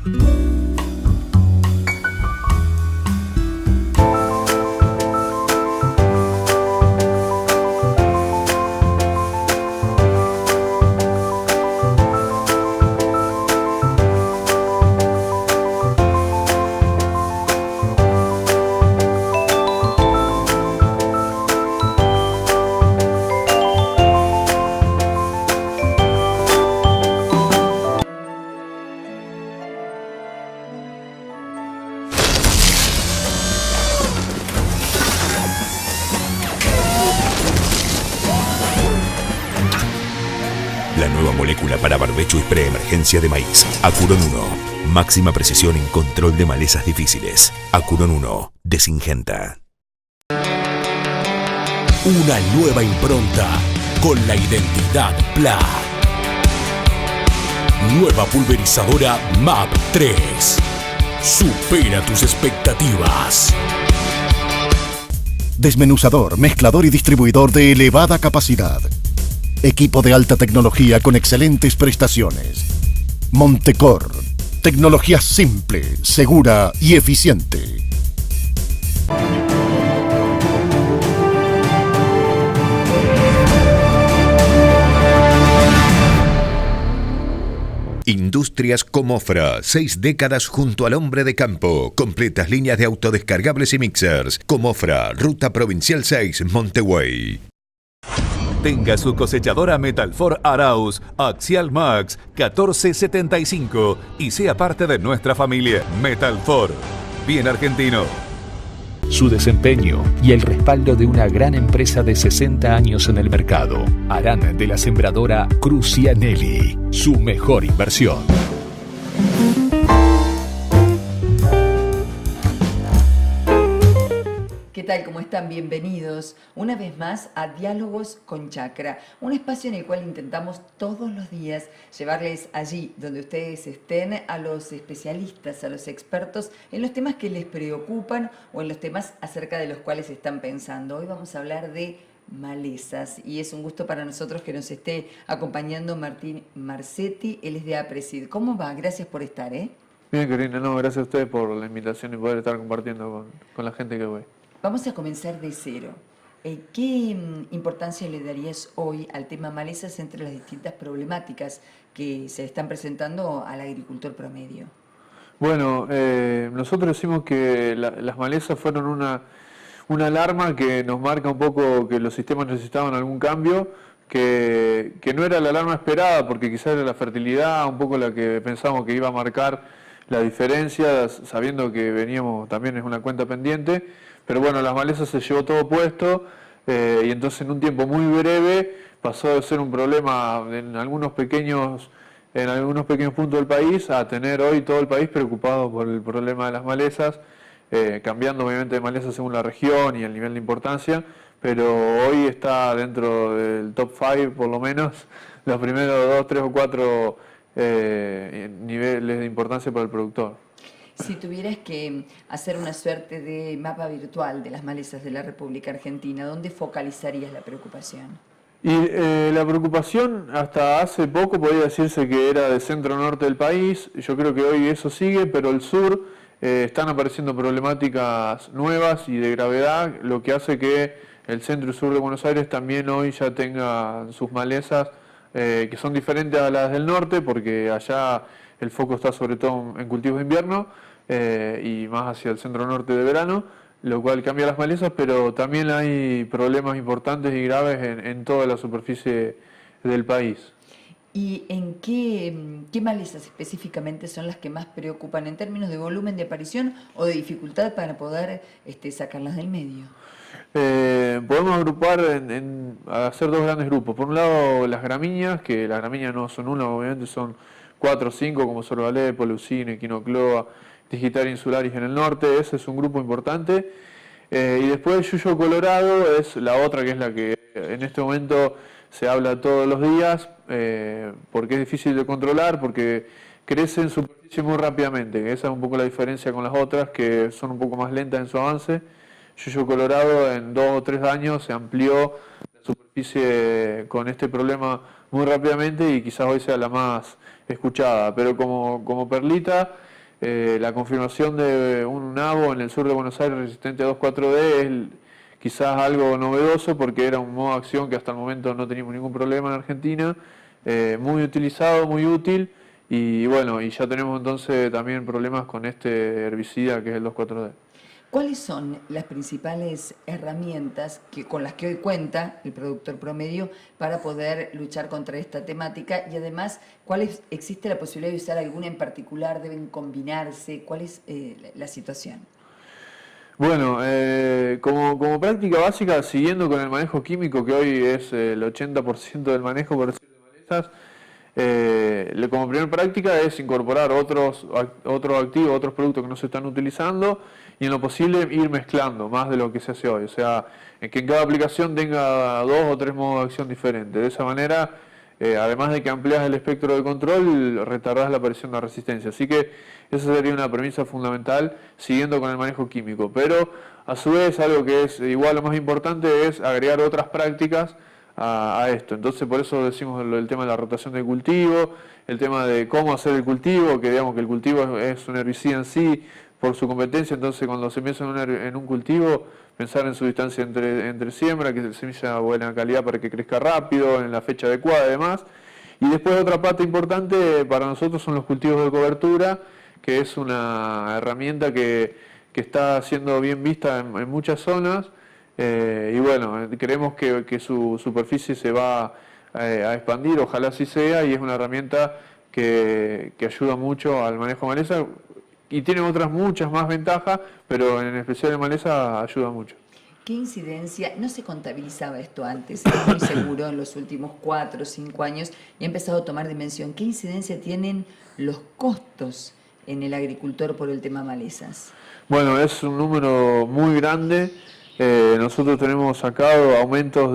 La nueva molécula para barbecho y preemergencia de maíz. Acuron 1. Máxima precisión en control de malezas difíciles. Acuron 1. De Syngenta. Una nueva impronta con la identidad PLA. Nueva pulverizadora MAP 3. Supera tus expectativas. Desmenuzador, mezclador y distribuidor de elevada capacidad. Equipo de alta tecnología con excelentes prestaciones. Montecor. Tecnología simple, segura y eficiente. Industrias Comofra, 6 décadas junto al hombre de campo. Completas líneas de autodescargables y mixers. Comofra, Ruta Provincial 6, Montevideo. Tenga su cosechadora Metalfor Arauz Axial Max 1475 y sea parte de nuestra familia. Metalfor, bien argentino. Su desempeño y el respaldo de una gran empresa de 60 años en el mercado harán de la sembradora Crucianelli su mejor inversión. ¿Qué tal? ¿Cómo están? Bienvenidos una vez más a Diálogos con Chacra, un espacio en el cual intentamos todos los días llevarles allí donde ustedes estén a los especialistas, a los expertos en los temas que les preocupan o en los temas acerca de los cuales están pensando. Hoy vamos a hablar de malezas y es un gusto para nosotros que nos esté acompañando Martín Marcetti, él es de APRESID. ¿Cómo va? Gracias por estar, Bien, Corina, gracias a ustedes por la invitación y poder estar compartiendo con la gente que voy. Vamos a comenzar de cero. ¿Qué importancia le darías hoy al tema malezas entre las distintas problemáticas que se están presentando al agricultor promedio? Bueno, nosotros decimos que las malezas fueron una alarma que nos marca un poco que los sistemas necesitaban algún cambio, que no era la alarma esperada porque quizás era la fertilidad un poco la que pensamos que iba a marcar la diferencia, sabiendo que veníamos, también es una cuenta pendiente. Pero bueno, las malezas se llevó todo puesto y entonces en un tiempo muy breve pasó de ser un problema en algunos pequeños puntos del país a tener hoy todo el país preocupado por el problema de las malezas, cambiando obviamente de malezas según la región y el nivel de importancia, pero hoy está dentro del top 5 por lo menos, los primeros 2, 3 o 4 niveles de importancia para el productor. Si tuvieras que hacer una suerte de mapa virtual de las malezas de la República Argentina, ¿dónde focalizarías la preocupación? Y la preocupación hasta hace poco podría decirse que era del centro-norte del país, yo creo que hoy eso sigue, pero el sur están apareciendo problemáticas nuevas y de gravedad, lo que hace que el centro y sur de Buenos Aires también hoy ya tenga sus malezas que son diferentes a las del norte, porque allá el foco está sobre todo en cultivos de invierno y más hacia el centro-norte de verano, lo cual cambia las malezas, pero también hay problemas importantes y graves en toda la superficie del país. ¿Y en qué malezas específicamente son las que más preocupan en términos de volumen de aparición o de dificultad para poder sacarlas del medio? Podemos agrupar hacer dos grandes grupos. Por un lado, las gramíneas, que las gramíneas no son una, obviamente son 4 o 5, como sorbalé, leucine, quinocloa, Digitaria insularis en el norte, ese es un grupo importante. Y después el yuyo colorado es la otra, que es la que en este momento se habla todos los días, porque es difícil de controlar, porque crece en superficie muy rápidamente, que esa es un poco la diferencia con las otras, que son un poco más lentas en su avance. Yuyo colorado en 2 o 3 años se amplió la superficie con este problema muy rápidamente y quizás hoy sea la más escuchada, pero como perlita La confirmación de un nabo en el sur de Buenos Aires resistente a 2,4-D es quizás algo novedoso porque era un modo de acción que hasta el momento no teníamos ningún problema en Argentina, muy utilizado, muy útil, y bueno, y ya tenemos entonces también problemas con este herbicida que es el 2,4-D. ¿Cuáles son las principales herramientas con las que hoy cuenta el productor promedio para poder luchar contra esta temática? Y además, ¿existe la posibilidad de usar alguna en particular? ¿Deben combinarse? ¿Cuál es la situación? Bueno, como práctica básica, siguiendo con el manejo químico, que hoy es el 80% del manejo por decir, de malezas, como primera práctica es incorporar otros activos, otros productos que no se están utilizando y en lo posible ir mezclando más de lo que se hace hoy. O sea, que en cada aplicación tenga 2 o 3 modos de acción diferentes. De esa manera, además de que amplias el espectro de control, retardás la aparición de la resistencia. Así que esa sería una premisa fundamental siguiendo con el manejo químico. Pero a su vez algo que es igual lo más importante es agregar otras prácticas a esto. Entonces por eso decimos el tema de la rotación del cultivo, el tema de cómo hacer el cultivo, que digamos que el cultivo es un herbicida en sí por su competencia, entonces cuando se piensa en un cultivo, pensar en su distancia entre siembra, que semilla de buena calidad para que crezca rápido, en la fecha adecuada y demás. Y después otra parte importante para nosotros son los cultivos de cobertura, que es una herramienta que está siendo bien vista en muchas zonas. Y bueno, creemos que su superficie se va a expandir, ojalá así sea, y es una herramienta que ayuda mucho al manejo de maleza y tiene otras muchas más ventajas, pero en especial en maleza ayuda mucho. ¿Qué incidencia? No se contabilizaba esto antes, estoy seguro, en los últimos 4 o 5 años y ha empezado a tomar dimensión. ¿Qué incidencia tienen los costos en el agricultor por el tema malezas? Bueno, es un número muy grande. Nosotros tenemos sacado aumentos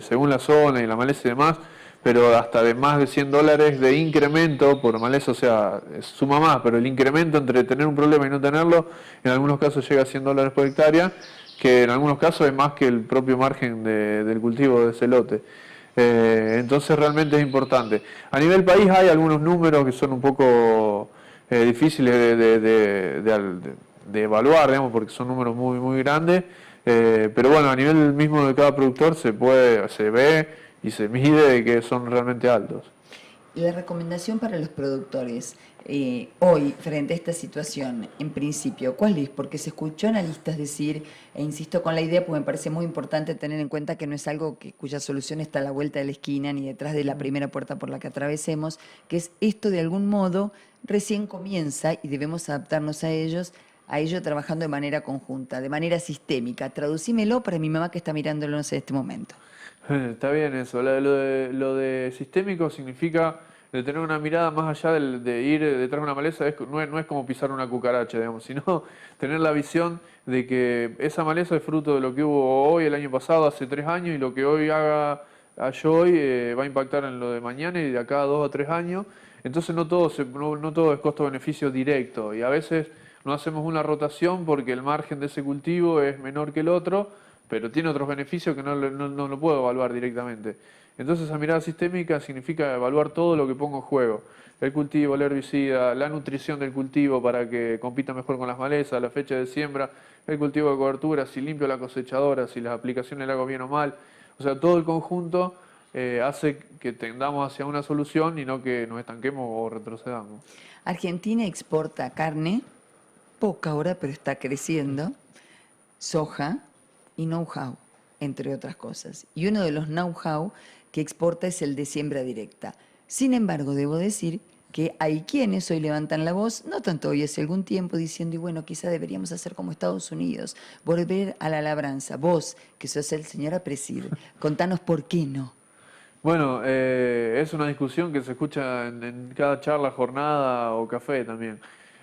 según la zona y la maleza y demás, pero hasta de más de $100 de incremento por maleza, o sea, suma más, pero el incremento entre tener un problema y no tenerlo, en algunos casos llega a $100 por hectárea, que en algunos casos es más que el propio margen del cultivo de ese lote. Entonces realmente es importante. A nivel país hay algunos números que son un poco difíciles de evaluar, digamos, porque son números muy, muy grandes, pero bueno, a nivel mismo de cada productor se ve y se mide de que son realmente altos. La recomendación para los productores hoy, frente a esta situación, en principio, ¿cuál es? Porque se escuchó analistas decir, e insisto con la idea porque me parece muy importante tener en cuenta que no es algo cuya solución está a la vuelta de la esquina ni detrás de la primera puerta por la que atravesemos, que es esto de algún modo recién comienza y debemos adaptarnos a ello trabajando de manera conjunta, de manera sistémica. Traducímelo para mi mamá que está mirándonos en este momento. Está bien eso. Lo de sistémico significa de tener una mirada más allá de ir detrás de una maleza. No es como pisar una cucaracha, digamos, sino tener la visión de que esa maleza es fruto de lo que hubo hoy, el año pasado, hace 3 años, y lo que hoy haga yo hoy va a impactar en lo de mañana y de acá a 2 o 3 años. Entonces no todo es costo-beneficio directo, y a veces no hacemos una rotación porque el margen de ese cultivo es menor que el otro, pero tiene otros beneficios que no lo puedo evaluar directamente. Entonces, esa mirada sistémica significa evaluar todo lo que pongo en juego. El cultivo, el herbicida, la nutrición del cultivo para que compita mejor con las malezas, la fecha de siembra, el cultivo de cobertura, si limpio la cosechadora, si las aplicaciones las hago bien o mal. O sea, todo el conjunto hace que tendamos hacia una solución y no que nos estanquemos o retrocedamos. Argentina exporta carne, poca ahora, pero está creciendo, soja y know-how, entre otras cosas. Y uno de los know-how que exporta es el de siembra directa. Sin embargo, debo decir que hay quienes hoy levantan la voz, no tanto hoy, hace algún tiempo, diciendo, y bueno, quizá deberíamos hacer como Estados Unidos, volver a la labranza. Vos, que sos el señor Apresid, contanos por qué no. Bueno, es una discusión que se escucha en cada charla, jornada o café también.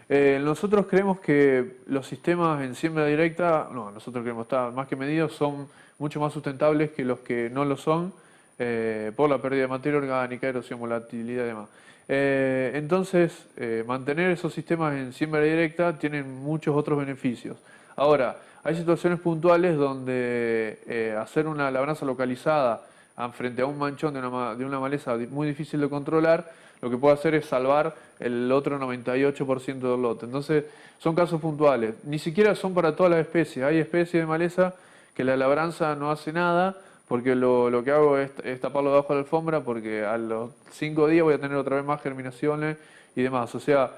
Nosotros creemos que los sistemas en siembra directa, nosotros creemos que más que medidos, son mucho más sustentables que los que no lo son, por la pérdida de materia orgánica, erosión, volatilidad y demás. Entonces, mantener esos sistemas en siembra directa tienen muchos otros beneficios. Ahora, hay situaciones puntuales donde hacer una labranza localizada frente a un manchón de una maleza muy difícil de controlar, lo que puede hacer es salvar el otro 98% del lote. Entonces, son casos puntuales. Ni siquiera son para todas las especies. Hay especies de maleza que la labranza no hace nada, porque lo que hago es taparlo debajo de la alfombra, porque a los 5 días voy a tener otra vez más germinaciones y demás. O sea,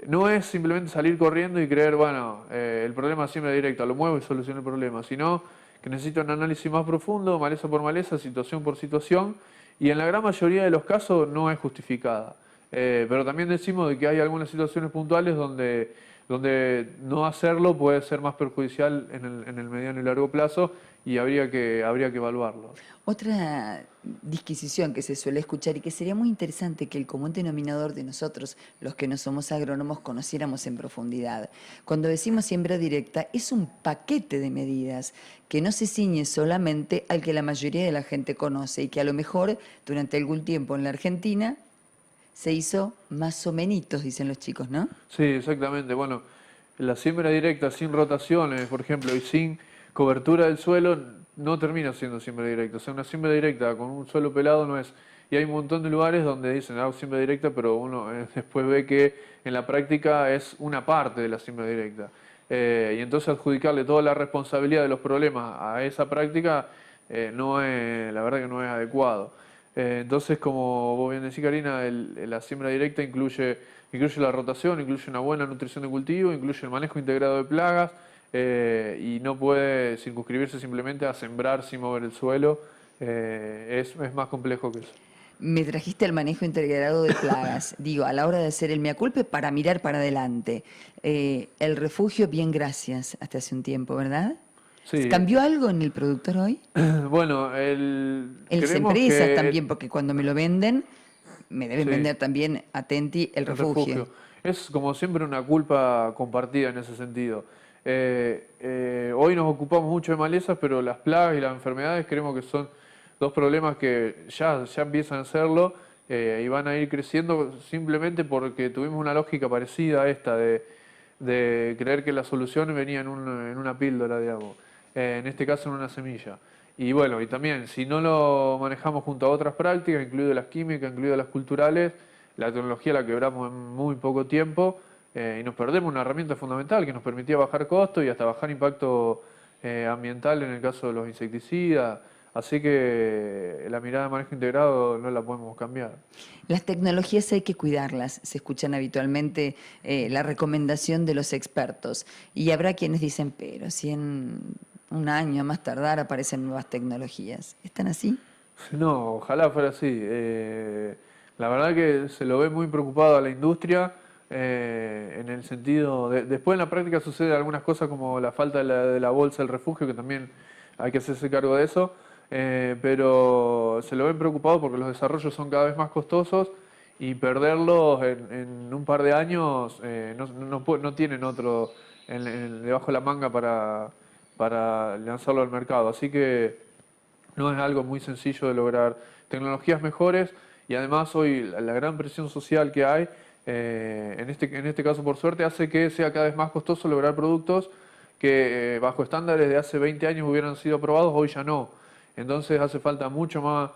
no es simplemente salir corriendo y creer, bueno, el problema es siembra directa, lo muevo y soluciono el problema, sino que necesito un análisis más profundo, maleza por maleza, situación por situación, y en la gran mayoría de los casos no es justificada. Pero también decimos de que hay algunas situaciones puntuales donde no hacerlo puede ser más perjudicial en el mediano y largo plazo, y habría que evaluarlo. Otra disquisición que se suele escuchar y que sería muy interesante que el común denominador de nosotros, los que no somos agrónomos, conociéramos en profundidad. Cuando decimos siembra directa, es un paquete de medidas que no se ciñe solamente al que la mayoría de la gente conoce y que a lo mejor durante algún tiempo en la Argentina se hizo más o menitos, dicen los chicos, ¿no? Sí, exactamente. Bueno, la siembra directa sin rotaciones, por ejemplo, y sin cobertura del suelo, no termina siendo siembra directa. O sea, una siembra directa con un suelo pelado no es. Y hay un montón de lugares donde dicen, siembra directa, pero uno después ve que en la práctica es una parte de la siembra directa. Y entonces adjudicarle toda la responsabilidad de los problemas a esa práctica, la verdad que no es adecuado. Entonces, como vos bien decís, Karina, la siembra directa incluye la rotación, incluye una buena nutrición de cultivo, incluye el manejo integrado de plagas, y no puede circunscribirse simplemente a sembrar sin mover el suelo. Es más complejo que eso. Me trajiste el manejo integrado de plagas. Digo, a la hora de hacer el mea culpa para mirar para adelante. El refugio, bien, gracias, hasta hace un tiempo, ¿verdad? Sí. ¿Cambió algo en el productor hoy? Bueno, En las empresas también, porque cuando me lo venden, me deben vender también, atenti, el refugio. Es como siempre una culpa compartida en ese sentido. Hoy nos ocupamos mucho de malezas, pero las plagas y las enfermedades creemos que son dos problemas que ya empiezan a serlo, y van a ir creciendo simplemente porque tuvimos una lógica parecida a esta de creer que la solución venía en una píldora, digamos. En este caso en una semilla. Y bueno, y también si no lo manejamos junto a otras prácticas, incluidas las químicas, incluidas las culturales, la tecnología la quebramos en muy poco tiempo, y nos perdemos una herramienta fundamental que nos permitía bajar costos y hasta bajar impacto ambiental en el caso de los insecticidas. Así que la mirada de manejo integrado no la podemos cambiar. Las tecnologías hay que cuidarlas. Se escuchan habitualmente la recomendación de los expertos. Y habrá quienes dicen, pero si en un año a más tardar aparecen nuevas tecnologías. ¿Están así? No, ojalá fuera así. La verdad que se lo ve muy preocupado a la industria, en el sentido después en la práctica sucede algunas cosas como la falta de la bolsa del refugio, que también hay que hacerse cargo de eso, pero se lo ven preocupado porque los desarrollos son cada vez más costosos y perderlos en un par de años no tienen otro debajo de la manga para lanzarlo al mercado. Así que no es algo muy sencillo de lograr. Tecnologías mejores y además hoy la gran presión social que hay, en este caso por suerte, hace que sea cada vez más costoso lograr productos que bajo estándares de hace 20 años hubieran sido aprobados, hoy ya no. Entonces hace falta mucho más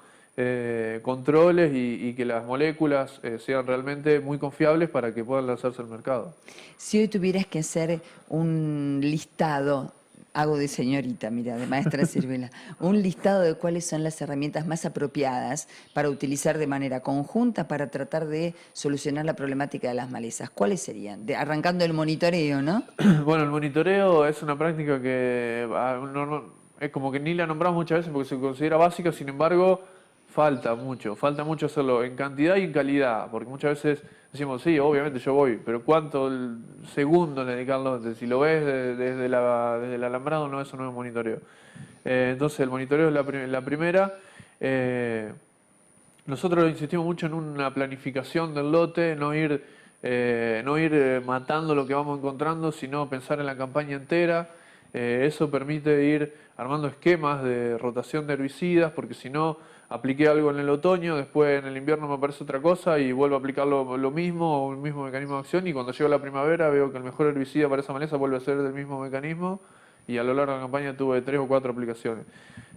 controles y que las moléculas sean realmente muy confiables para que puedan lanzarse al mercado. Si hoy tuvieras que hacer un listado, hago de señorita, mira, de maestra Sirvela, un listado de cuáles son las herramientas más apropiadas para utilizar de manera conjunta para tratar de solucionar la problemática de las malezas, ¿cuáles serían? Arrancando el monitoreo, ¿no? Bueno, el monitoreo es una práctica que es como que ni la nombramos muchas veces porque se considera básica, sin embargo, falta mucho hacerlo en cantidad y en calidad, porque muchas veces decimos, sí, obviamente yo voy, pero ¿cuánto segundo en dedicarlo? Si lo ves desde el alambrado, no, eso no es monitoreo. Entonces el monitoreo es la primera. Nosotros insistimos mucho en una planificación del lote, no ir matando lo que vamos encontrando, sino pensar en la campaña entera. Eso permite ir armando esquemas de rotación de herbicidas, porque si no, apliqué algo en el otoño, después en el invierno me aparece otra cosa y vuelvo a aplicar lo mismo o el mismo mecanismo de acción, y cuando llega la primavera veo que el mejor herbicida para esa maleza vuelve a ser del mismo mecanismo, y a lo largo de la campaña tuve 3 o 4 aplicaciones.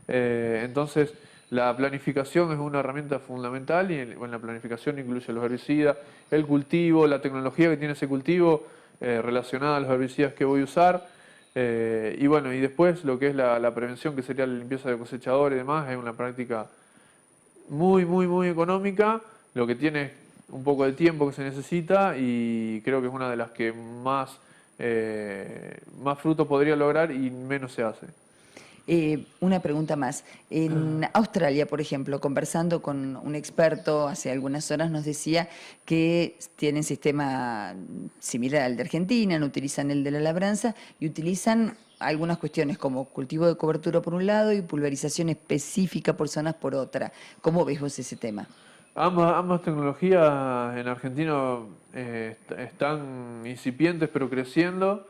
Entonces, la planificación es una herramienta fundamental y en la planificación incluye los herbicidas, el cultivo, la tecnología que tiene ese cultivo relacionada a los herbicidas que voy a usar. Y bueno, y después lo que es la prevención, que sería la limpieza de cosechadores y demás, es una práctica muy económica, lo que tiene un poco de tiempo que se necesita y creo que es una de las que más fruto podría lograr y menos se hace. Una pregunta más. En Australia, por ejemplo, conversando con un experto hace algunas horas, nos decía que tienen sistema similar al de Argentina, no utilizan el de la labranza y utilizan algunas cuestiones como cultivo de cobertura por un lado y pulverización específica por zonas por otra. ¿Cómo ves vos ese tema? Ambas tecnologías en Argentina están incipientes pero creciendo.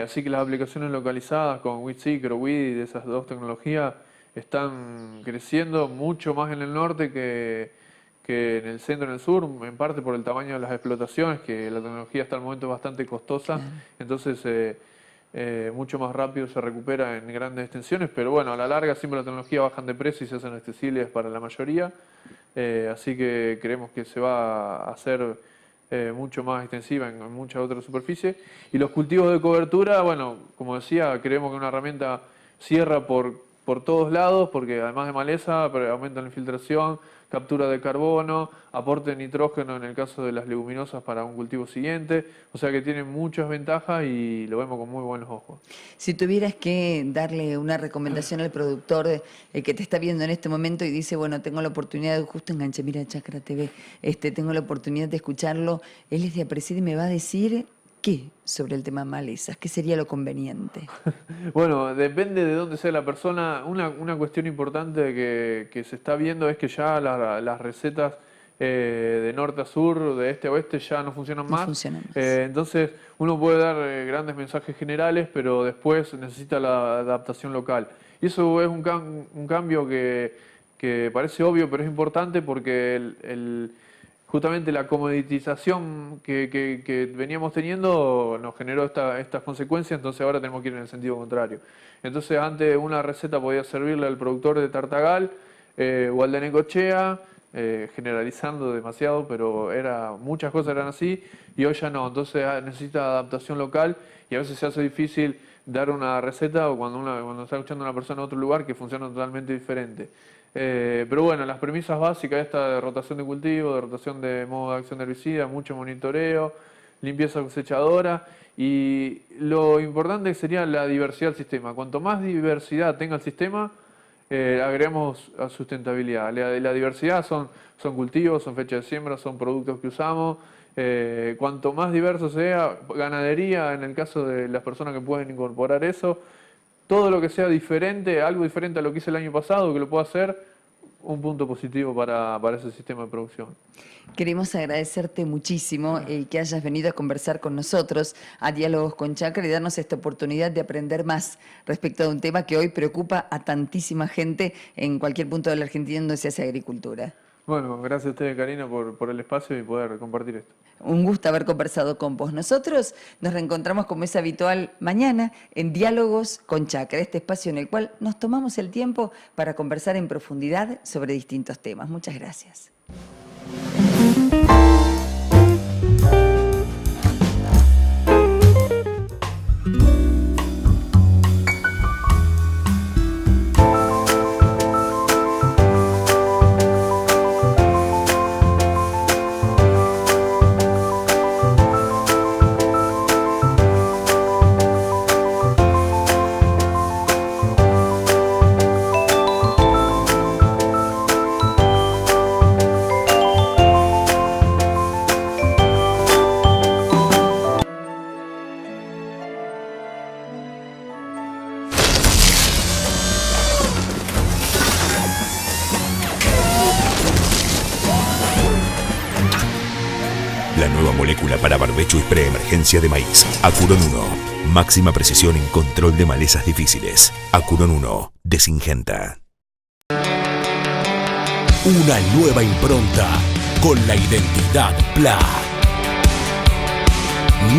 Así que las aplicaciones localizadas con WeedSeeker o Weed, de esas dos tecnologías, están creciendo mucho más en el norte que en el centro y en el sur, en parte por el tamaño de las explotaciones, que la tecnología hasta el momento es bastante costosa, entonces mucho más rápido se recupera en grandes extensiones, pero bueno, a la larga siempre la tecnología bajan de precio y se hacen accesibles para la mayoría, así que creemos que se va a hacer mucho más extensiva en muchas otras superficies. Y los cultivos de cobertura, bueno, como decía, creemos que una herramienta cierra por todos lados, porque además de maleza, aumenta la infiltración, captura de carbono, aporte de nitrógeno en el caso de las leguminosas para un cultivo siguiente, o sea que tiene muchas ventajas y lo vemos con muy buenos ojos. Si tuvieras que darle una recomendación al productor que te está viendo en este momento y dice, bueno, tengo la oportunidad, justo enganché, mira Chacra TV, tengo la oportunidad de escucharlo, él es de Aparecida y me va a decir qué sobre el tema malezas, qué sería lo conveniente. Bueno, depende de dónde sea la persona. Una cuestión importante que se está viendo es que ya las recetas de norte a sur, de este a oeste, ya no funcionan más. Entonces uno puede dar grandes mensajes generales, pero después necesita la adaptación local. Y eso es un cambio que parece obvio, pero es importante porque justamente la comoditización que veníamos teniendo nos generó estas consecuencias, entonces ahora tenemos que ir en el sentido contrario. Entonces antes una receta podía servirle al productor de Tartagal o al de Necochea, generalizando demasiado, pero muchas cosas eran así y hoy ya no, entonces necesita adaptación local y a veces se hace difícil dar una receta o cuando está escuchando a una persona en otro lugar que funciona totalmente diferente. Pero bueno, las premisas básicas esta de rotación de cultivo, de rotación de modo de acción de herbicida, mucho monitoreo, limpieza cosechadora y lo importante sería la diversidad del sistema. Cuanto más diversidad tenga el sistema, agregamos a sustentabilidad. La diversidad son cultivos, son fechas de siembra, son productos que usamos. Cuanto más diverso sea, ganadería en el caso de las personas que pueden incorporar eso, todo lo que sea diferente, algo diferente a lo que hice el año pasado, que lo pueda hacer, un punto positivo para ese sistema de producción. Queremos agradecerte muchísimo que hayas venido a conversar con nosotros a Diálogos con Chacra y darnos esta oportunidad de aprender más respecto a un tema que hoy preocupa a tantísima gente en cualquier punto de la Argentina donde se hace agricultura. Bueno, gracias a ustedes, Karina, por el espacio y poder compartir esto. Un gusto haber conversado con vos. Nosotros nos reencontramos como es habitual mañana en Diálogos con Chacra, este espacio en el cual nos tomamos el tiempo para conversar en profundidad sobre distintos temas. Muchas gracias. La nueva molécula para barbecho y preemergencia de maíz. Acuron 1. Máxima precisión en control de malezas difíciles. Acuron 1. De Syngenta. Una nueva impronta con la identidad PLA.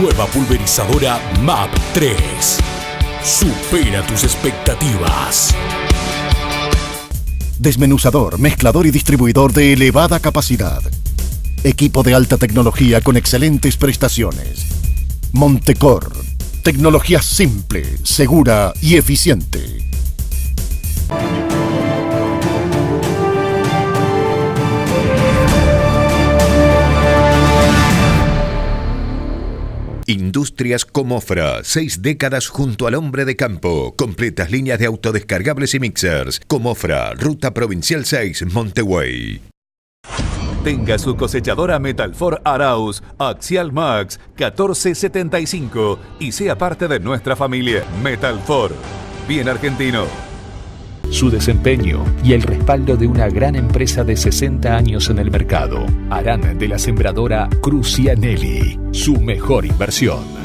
Nueva pulverizadora MAP 3. Supera tus expectativas. Desmenuzador, mezclador y distribuidor de elevada capacidad. Equipo de alta tecnología con excelentes prestaciones. Montecor. Tecnología simple, segura y eficiente. Industrias Comofra, 6 décadas junto al hombre de campo. Completas líneas de autodescargables y mixers. Comofra, Ruta Provincial 6, Montevideo. Tenga su cosechadora Metalfor Arauz Axial Max 1475 y sea parte de nuestra familia. Metalfor, bien argentino. Su desempeño y el respaldo de una gran empresa de 60 años en el mercado harán de la sembradora Crucianelli su mejor inversión.